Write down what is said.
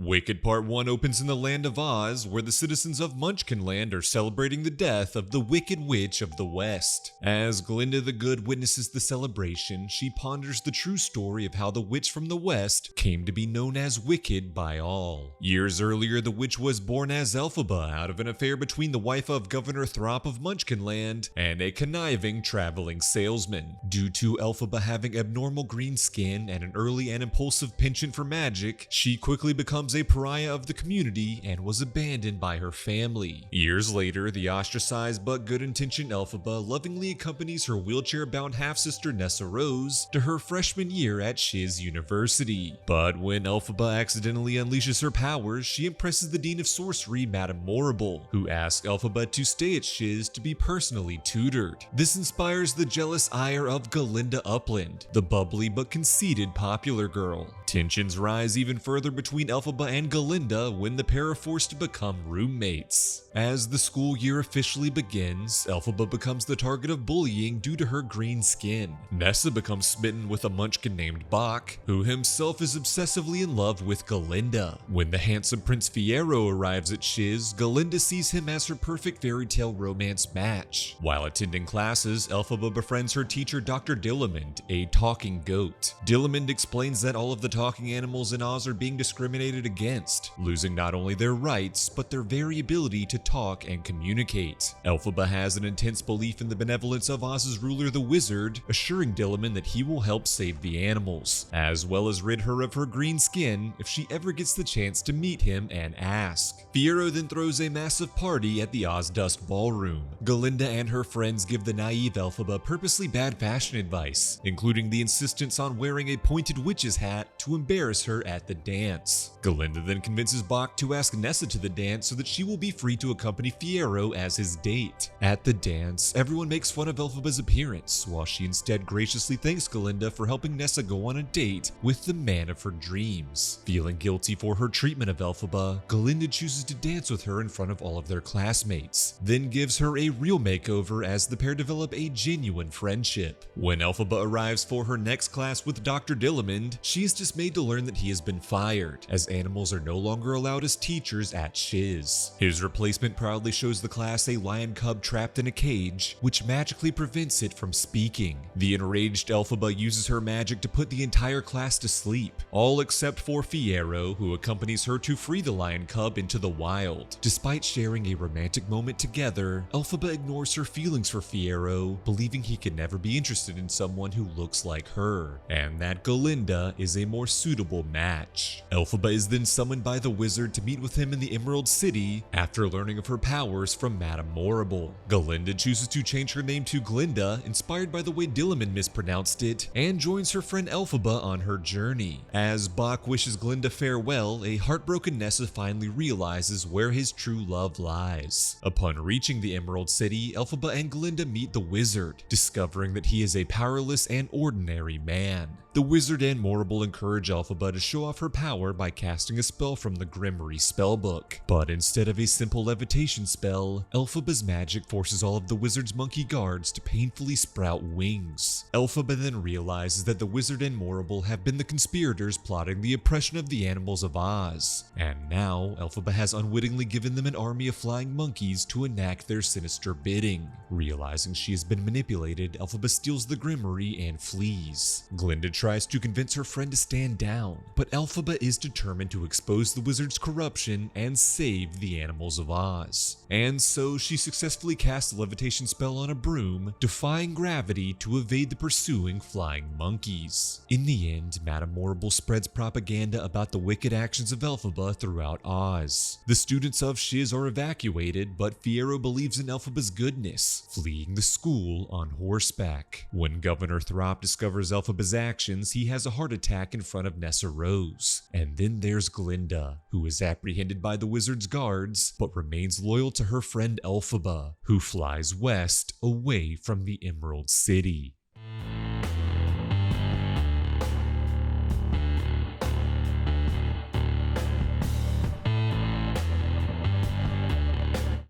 Wicked Part 1 opens in the land of Oz, where the citizens of Munchkinland are celebrating the death of the Wicked Witch of the West. As Glinda the Good witnesses the celebration, she ponders the true story of how the witch from the West came to be known as wicked by all. Years earlier, the witch was born as Elphaba out of an affair between the wife of Governor Thropp of Munchkinland and a conniving traveling salesman. Due to Elphaba having abnormal green skin and an early and impulsive penchant for magic, she quickly becomes a pariah of the community and was abandoned by her family. Years later, the ostracized but good-intentioned Elphaba lovingly accompanies her wheelchair-bound half-sister Nessarose to her freshman year at Shiz University. But when Elphaba accidentally unleashes her powers, she impresses the Dean of Sorcery, Madame Morrible, who asks Elphaba to stay at Shiz to be personally tutored. This inspires the jealous ire of Galinda Upland, the bubbly but conceited popular girl. Tensions rise even further between Elphaba and Galinda when the pair are forced to become roommates. As the school year officially begins, Elphaba becomes the target of bullying due to her green skin. Nessa becomes smitten with a munchkin named Boq, who himself is obsessively in love with Galinda. When the handsome Prince Fiyero arrives at Shiz, Galinda sees him as her perfect fairy tale romance match. While attending classes, Elphaba befriends her teacher Dr. Dillamond, a talking goat. Dillamond explains that all of the talking animals in Oz are being discriminated against, losing not only their rights, but their very ability to talk and communicate. Elphaba has an intense belief in the benevolence of Oz's ruler the Wizard, assuring Dillamond that he will help save the animals, as well as rid her of her green skin if she ever gets the chance to meet him and ask. Fiyero then throws a massive party at the Oz Dust Ballroom. Galinda and her friends give the naive Elphaba purposely bad fashion advice, including the insistence on wearing a pointed witch's hat to embarrass her at the dance. Galinda then convinces Boq to ask Nessa to the dance so that she will be free to accompany Fiyero as his date. At the dance, everyone makes fun of Elphaba's appearance, while she instead graciously thanks Galinda for helping Nessa go on a date with the man of her dreams. Feeling guilty for her treatment of Elphaba, Galinda chooses to dance with her in front of all of their classmates, then gives her a real makeover as the pair develop a genuine friendship. When Elphaba arrives for her next class with Dr. Dillamond, she is dismayed to learn that he has been fired, as animals are no longer allowed as teachers at Shiz. His replacement proudly shows the class a lion cub trapped in a cage, which magically prevents it from speaking. The enraged Elphaba uses her magic to put the entire class to sleep, all except for Fiyero, who accompanies her to free the lion cub into the wild. Despite sharing a romantic moment together, Elphaba ignores her feelings for Fiyero, believing he could never be interested in someone who looks like her, and that Galinda is a more suitable match. Elphaba is then summoned by the wizard to meet with him in the Emerald City after learning of her powers from Madame Morrible. Galinda chooses to change her name to Glinda, inspired by the way Dillamond mispronounced it, and joins her friend Elphaba on her journey. As Boq wishes Glinda farewell, a heartbroken Nessa finally realizes where his true love lies. Upon reaching the Emerald City, Elphaba and Glinda meet the wizard, discovering that he is a powerless and ordinary man. The wizard and Morrible encourage Elphaba to show off her power by casting a spell from the Grimoire spellbook. But instead of a simple levitation spell, Elphaba's magic forces all of the wizard's monkey guards to painfully sprout wings. Elphaba then realizes that the wizard and Morrible have been the conspirators plotting the oppression of the animals of Oz, and now Elphaba has unwittingly given them an army of flying monkeys to enact their sinister bidding. Realizing she has been manipulated, Elphaba steals the Grimoire and flees. Glinda tries to convince her friend to stand down, but Elphaba is determined to expose the wizard's corruption and save the animals of Oz. And so she successfully casts a levitation spell on a broom, defying gravity to evade the pursuing flying monkeys. In the end, Madame Morrible spreads propaganda about the wicked actions of Elphaba throughout Oz. The students of Shiz are evacuated, but Fiyero believes in Elphaba's goodness, fleeing the school on horseback. When Governor Thropp discovers Elphaba's actions, he has a heart attack in front of Nessarose. And then there's Glinda, who is apprehended by the wizard's guards, but remains loyal to her friend Elphaba, who flies west away from the Emerald City.